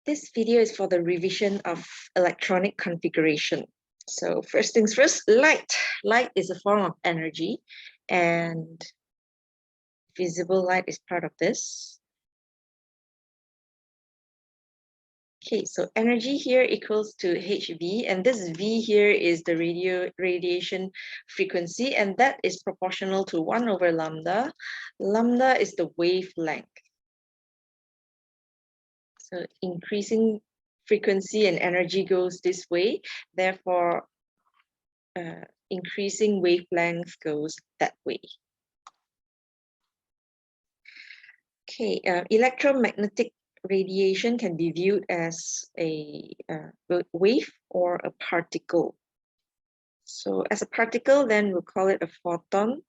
This video is for the revision of electronic configuration. So first things first, light. Light is a form of energy, and visible light is part of this. Okay, so energy here equals to HV, and this V here is the radiation frequency, and that is proportional to 1 over lambda. Lambda is the wavelength. So increasing frequency and energy goes this way, therefore increasing wavelength goes that way. Okay, electromagnetic radiation can be viewed as a wave or a particle. So as a particle, then we'll call it a photon.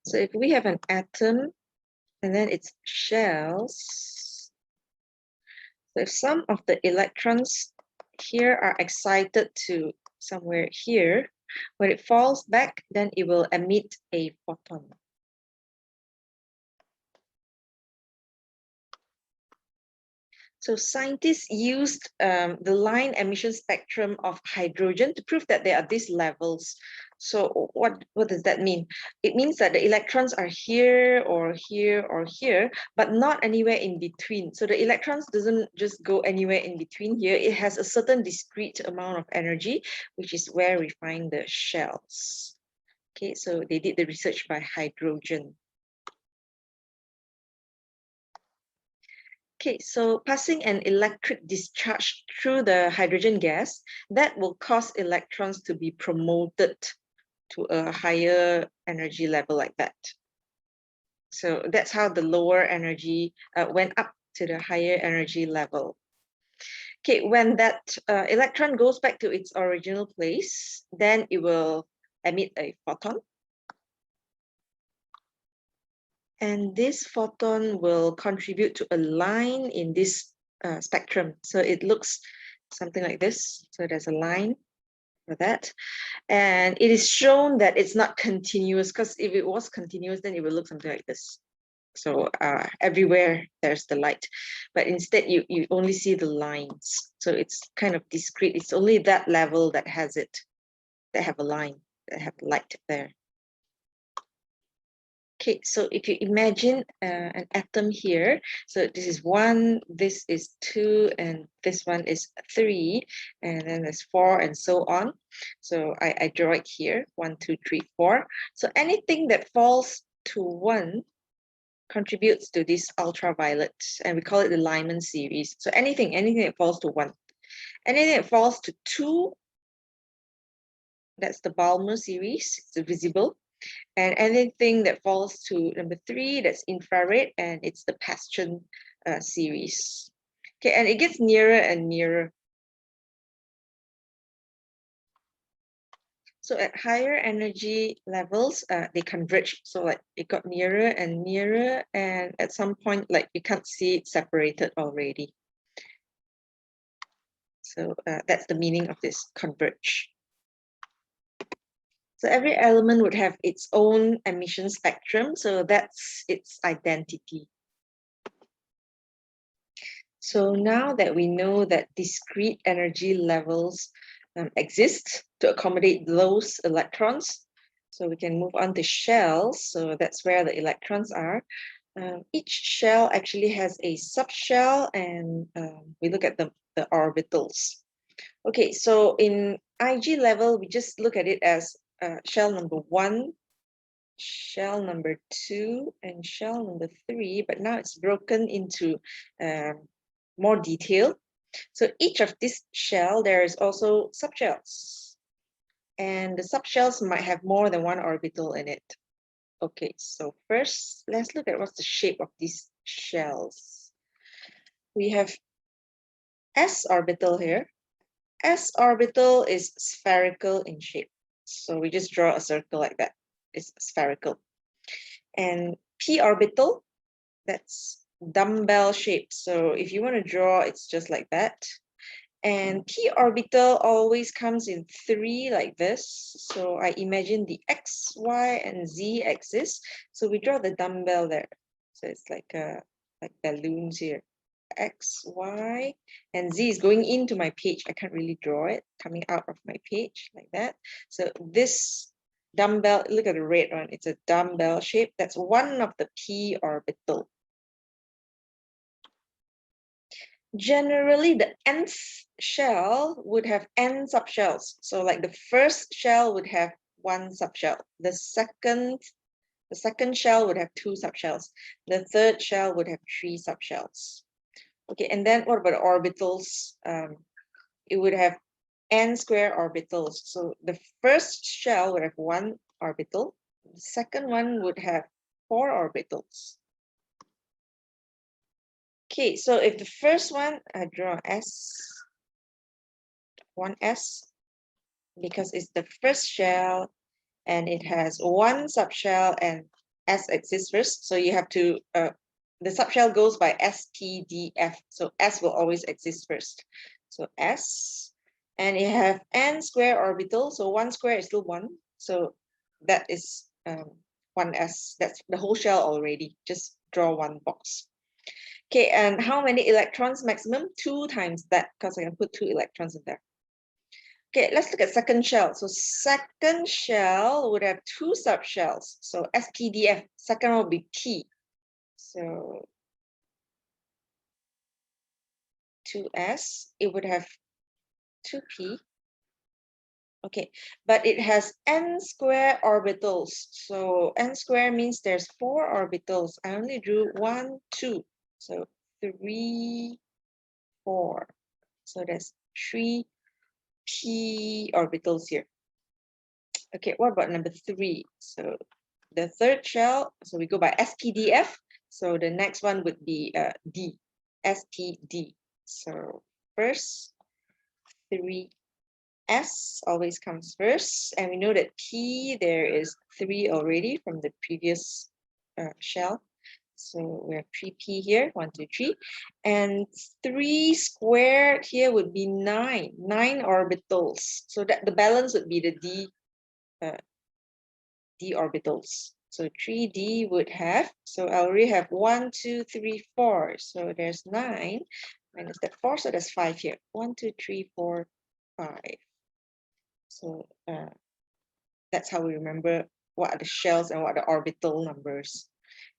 So if we have an atom and then its shells, so if some of the electrons here are excited to somewhere here, when it falls back, then it will emit a photon. So scientists used the line emission spectrum of hydrogen to prove that there are these levels. So what does that mean? It means that the electrons are here or here or here, but not anywhere in between. So the electrons doesn't just go anywhere in between here. It has a certain discrete amount of energy, which is where we find the shells. Okay, so they did the research by hydrogen. Okay, so passing an electric discharge through the hydrogen gas, that will cause electrons to be promoted to a higher energy level like that. So that's how the lower energy went up to the higher energy level. Okay, when that electron goes back to its original place, then it will emit a photon. And this photon will contribute to a line in this spectrum. So it looks something like this. So there's a line for that. And it is shown that it's not continuous, because if it was continuous, then it would look something like this. So everywhere there's the light, but instead you only see the lines. So it's kind of discrete. It's only that level that has it, that have a line, that have light there. Okay, so if you imagine an atom here, so this is 1, this is 2, and this one is 3, and then there's 4, and so on. So I draw it here, 1, 2, 3, 4. So anything that falls to 1 contributes to this ultraviolet, and we call it the Lyman series. So anything that falls to 1. Anything that falls to 2, that's the Balmer series, it's visible. And anything that falls to number 3, that's infrared, and it's the Paschen series. Okay, and it gets nearer and nearer. So at higher energy levels, they converge. So like it got nearer and nearer, and at some point, like you can't see it separated already. So that's the meaning of this converge. So every element would have its own emission spectrum, so that's its identity. So now that we know that discrete energy levels exist to accommodate those electrons, so we can move on to shells. So that's where the electrons are. Each shell actually has a subshell, and we look at the orbitals. Okay, so in IG level, we just look at it as shell number 1, shell number 2, and shell number 3, but now it's broken into more detail. So each of this shell, there is also subshells, and the subshells might have more than 1 orbital in it. Okay, so first, let's look at what's the shape of these shells. We have S orbital here. S orbital is spherical in shape. So we just draw a circle like that. It's spherical. And P orbital, that's dumbbell shape. So if you want to draw, it's just like that. And p orbital always comes in 3 like this. So I imagine the x, y, and z axis. So we draw the dumbbell there. So it's like balloons here. X, Y, and Z is going into my page. I can't really draw it coming out of my page like that. So this dumbbell, look at the red one, it's a dumbbell shape. That's one of the p orbital. Generally, the nth shell would have n subshells. So like the first shell would have 1 subshell. The second shell would have 2 subshells. The third shell would have 3 subshells. Okay, and then what about the orbitals? It would have n square orbitals. So the first shell would have 1 orbital. The second one would have 4 orbitals. Okay, so if the first one, I draw S, 1s, because it's the first shell and it has 1 subshell and S exists first. So you have to, the subshell goes by SPDF. So S will always exist first. So S, and you have n square orbital. So 1 square is still 1. So that is 1s. That's the whole shell already. Just draw 1 box. Okay, and how many electrons maximum? 2 times that, because I can put 2 electrons in there. Okay, let's look at second shell. So second shell would have 2 subshells. So SPDF, second will be P. So 2s, it would have 2p. Okay, but it has n square orbitals. So n square means there's 4 orbitals. I only drew 1, 2. So 3, 4. So there's 3 p orbitals here. Okay, what about number 3? So the third shell, so we go by SPDF. So the next one would be D, SPD. So first, 3s always comes first. And we know that P, there is 3 already from the previous shell. So we have 3p here, 1, 2, 3. And 3 squared here would be 9 orbitals. So that the balance would be the d orbitals. So 3d would have, so I already have 1, 2, 3, 4. So there's 9 minus that 4, so there's 5 here. 1, 2, 3, 4, 5. So that's how we remember what are the shells and what are the orbital numbers.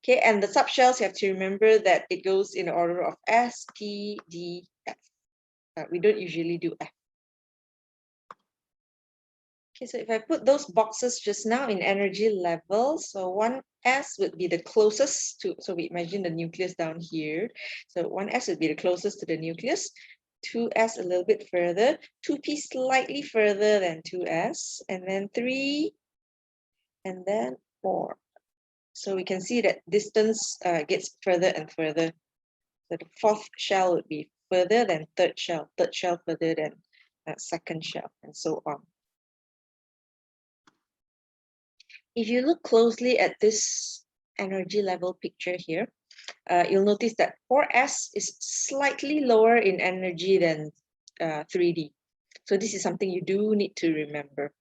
Okay, and the subshells, you have to remember that it goes in the order of S, P, D, F. We don't usually do F. Okay, so if I put those boxes just now in energy level, so 1s would be the closest to, so we imagine the nucleus down here. So 1s would be the closest to the nucleus, 2s a little bit further, 2p slightly further than 2s, and then 3, and then 4. So we can see that distance gets further and further. So the fourth shell would be further than third shell further than second shell, and so on. If you look closely at this energy level picture here, you'll notice that 4s is slightly lower in energy than 3d. So this is something you do need to remember.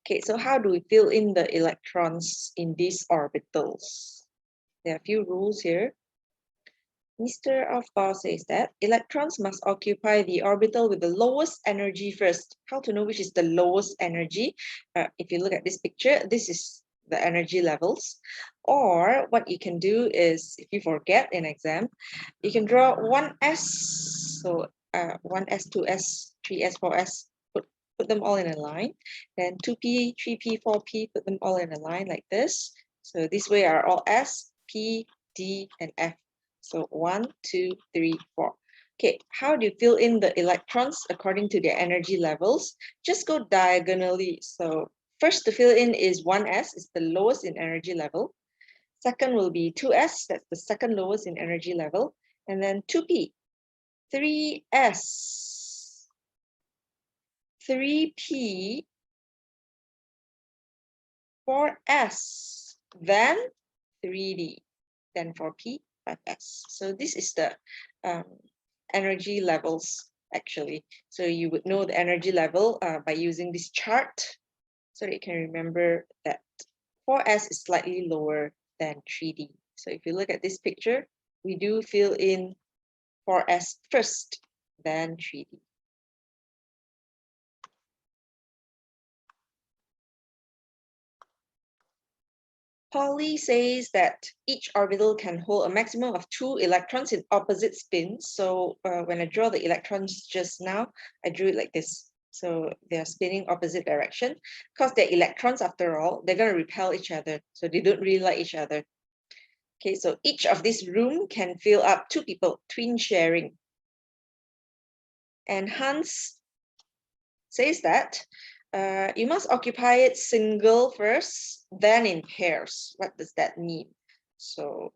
Okay, so how do we fill in the electrons in these orbitals? There are a few rules here. Mr. Aufbau says that electrons must occupy the orbital with the lowest energy first. How to know which is the lowest energy? If you look at this picture, this is the energy levels. Or what you can do is, if you forget in exam, you can draw 1s. So 1s, 2s, 3s, 4s, put them all in a line. Then 2p, 3p, 4p, put them all in a line like this. So this way are all S, P, D, and F. So 1, 2, 3, 4. Okay, how do you fill in the electrons according to their energy levels? Just go diagonally. So first to fill in is 1s, is the lowest in energy level. Second will be 2s, that's the second lowest in energy level. And then 2p, 3s, 3p, 4s, then 3d, then 4p, 5s. So this is the energy levels actually. So you would know the energy level by using this chart, so that you can remember that 4s is slightly lower than 3d. So if you look at this picture, we do fill in 4s first, then 3d. Pauli says that each orbital can hold a maximum of 2 electrons in opposite spins. So when I draw the electrons just now, I drew it like this. So they're spinning opposite direction. Because they're electrons after all, they're going to repel each other. So they don't really like each other. Okay, so each of this room can fill up 2 people, twin sharing. And Hans says that you must occupy it single first, then in pairs. What does that mean? So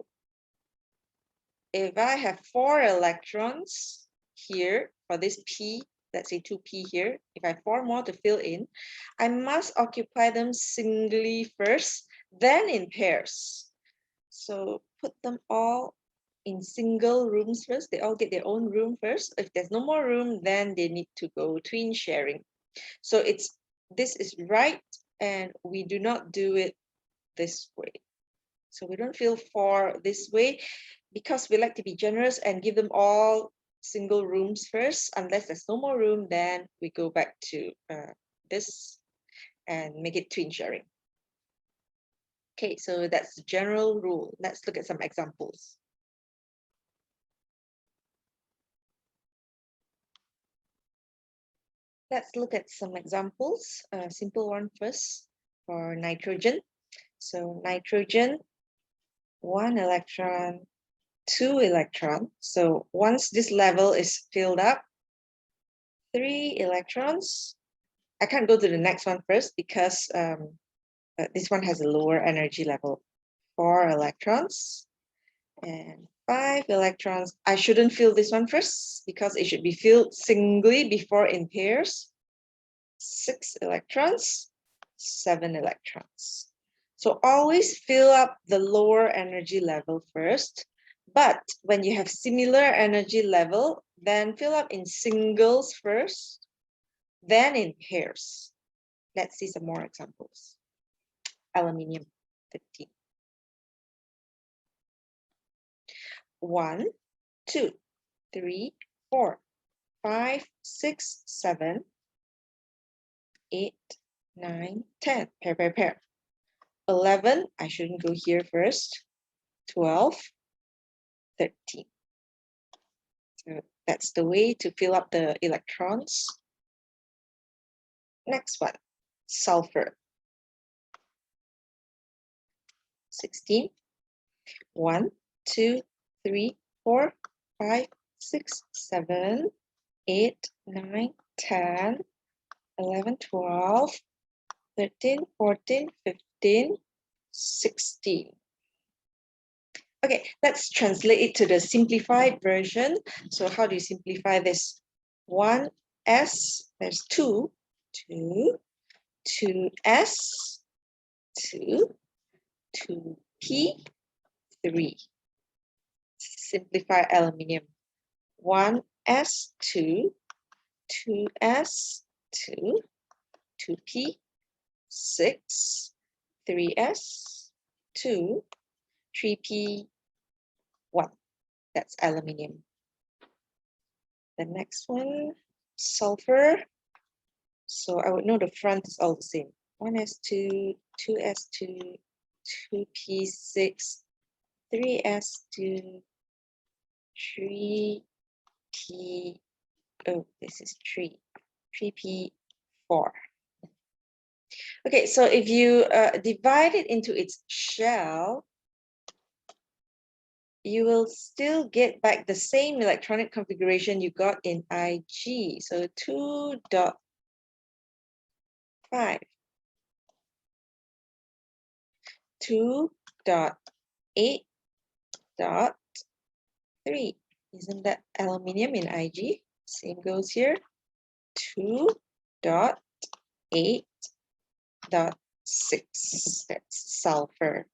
if I have 4 electrons here for this P, let's say 2P here, if I have 4 more to fill in, I must occupy them singly first, then in pairs. So put them all in single rooms first. They all get their own room first. If there's no more room, then they need to go twin sharing. So this is right, and we do not do it this way. So we don't fill 4 this way, because we like to be generous and give them all single rooms first. Unless there's no more room, then we go back to this and make it twin sharing. Okay, so that's the general rule. Let's look at some examples. Let's look at some examples. A simple one first for nitrogen. So nitrogen, 1 electron, 2 electrons. So once this level is filled up, 3 electrons. I can't go to the next one first because this one has a lower energy level. 4 electrons and 5 electrons. I shouldn't fill this one first because it should be filled singly before in pairs. 6 electrons, 7 electrons. So always fill up the lower energy level first. But when you have similar energy level, then fill up in singles first, then in pairs. Let's see some more examples. Aluminium, 15. 1, 2, 3, 4, 5, 6, 7, 8, 9, 10. Pair. 11, I shouldn't go here first. 12, 13. So that's the way to fill up the electrons. Next one, sulfur. 16. 1, 2, 3, 4, 5, 6, 7, 8, 9, 10, 11, 12, 13, 14, 15, 16. Okay, let's translate it to the simplified version. So how do you simplify this? 1s, there's 2, 2s, 2, 2p, 3. Simplify aluminium. 1s, 2, 2s, 2, 2p, 6, 3s, 2, 3p, 1. That's aluminium. The next one, sulfur. So I would know the front is all the same. 1s2, 2s2, 2p6, 3s2, 3p, oh, this is 3, 3p4. Okay, so if you divide it into its shell, you will still get back the same electronic configuration you got in Ig. So 2.5. 2.8.3. Isn't that aluminium in Ig? Same goes here. 2.8.6. That's sulfur.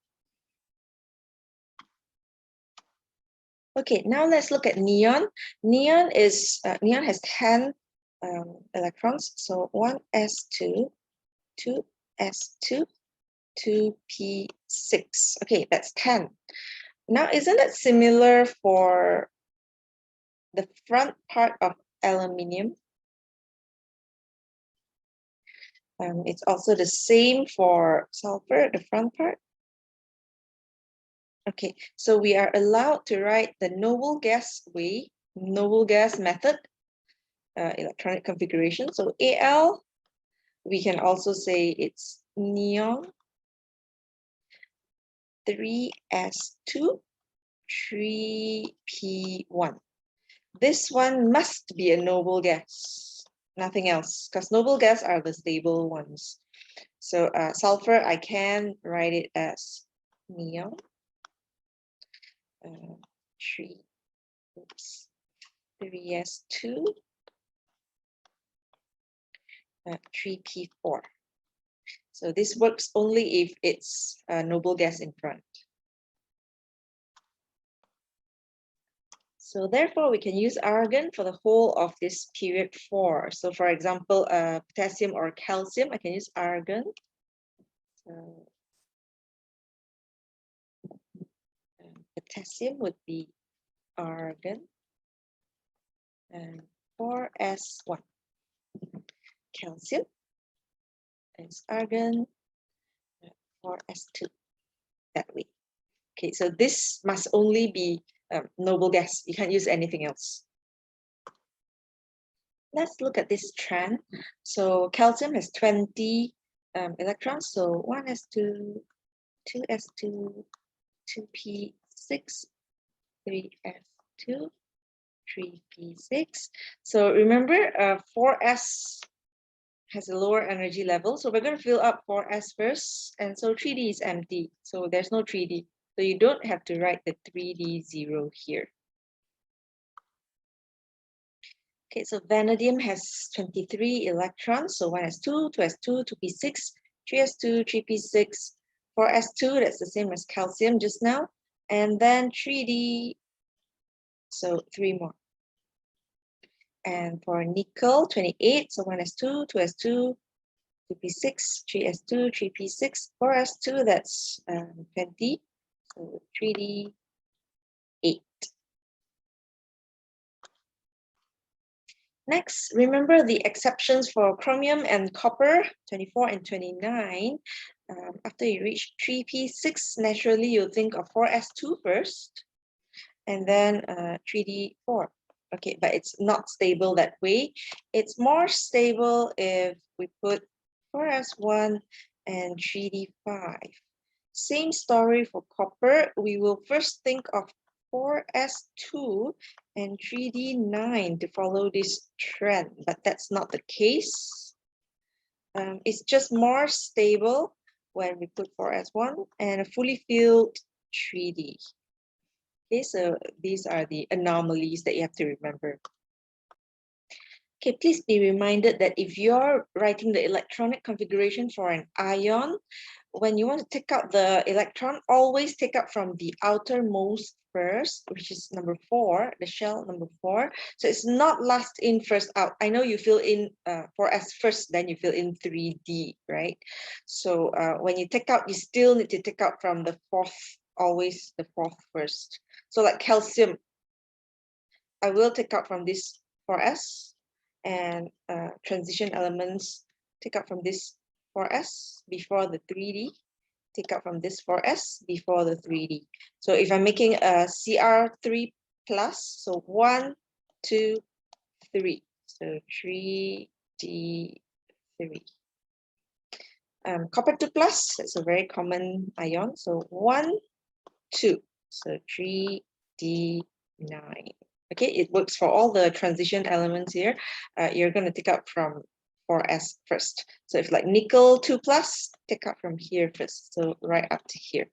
Okay, now let's look at neon. Neon has 10 electrons. So 1s2, 2s2, 2p6. Okay, that's 10. Now, isn't it similar for the front part of aluminium? It's also the same for sulfur, the front part. Okay, so we are allowed to write the noble gas method, electronic configuration. So Al, we can also say it's neon 3s2, 3p1. This one must be a noble gas, nothing else, because noble gas are the stable ones. So sulfur, I can write it as neon 3s2, 3p4. So this works only if it's a noble gas in front. So therefore, we can use argon for the whole of this period 4. So for example, potassium or calcium, I can use argon. So, potassium would be argon and 4s1. Calcium is argon 4s2. That way. Okay, so this must only be noble gas. You can't use anything else. Let's look at this trend. So calcium has 20 electrons. So 1s2, 2s2, 2p6, 3s2, 3p6. So remember, 4s has a lower energy level. So we're going to fill up 4s first. And so 3d is empty. So there's no 3d. So you don't have to write the 3d0 here. Okay, so vanadium has 23 electrons. So 1s2, 2s2, 2p6, 3s2, 3p6, 4s2, that's the same as calcium just now. And then 3d, so 3 more. And for nickel, 28, so 1s2, 2s2, 2p6, 3s2, 3p6, 4s2, that's 20, so 3d8. Next, remember the exceptions for chromium and copper, 24 and 29. After you reach 3p6, naturally you'll think of 4s2 first, and then 3d4. Okay, but it's not stable that way. It's more stable if we put 4s1 and 3d5. Same story for copper. We will first think of 4s2 and 3d9 to follow this trend, but that's not the case. It's just more stable when we put 4s1 and a fully filled 3d. Okay, so these are the anomalies that you have to remember. Okay, please be reminded that if you're writing the electronic configuration for an ion, when you want to take out the electron, always take out from the outermost first, which is number 4, the shell number 4. So it's not last in, first out. I know you fill in 4s first, then you fill in 3d, right? So when you take out, you still need to take out from the 4th, always the 4th first. So like calcium, I will take out from this 4s, and transition elements take out from this 4s before the 3d, take out from this 4s before the 3d. So if I'm making a Cr3 plus, so 1, 2, 3, so 3d3. Copper 2 plus, that's a very common ion, so 1, 2, so 3d9. Okay, it works for all the transition elements here. You're going to take out from 4s first. So if like nickel 2 plus, take out from here first. So right up to here.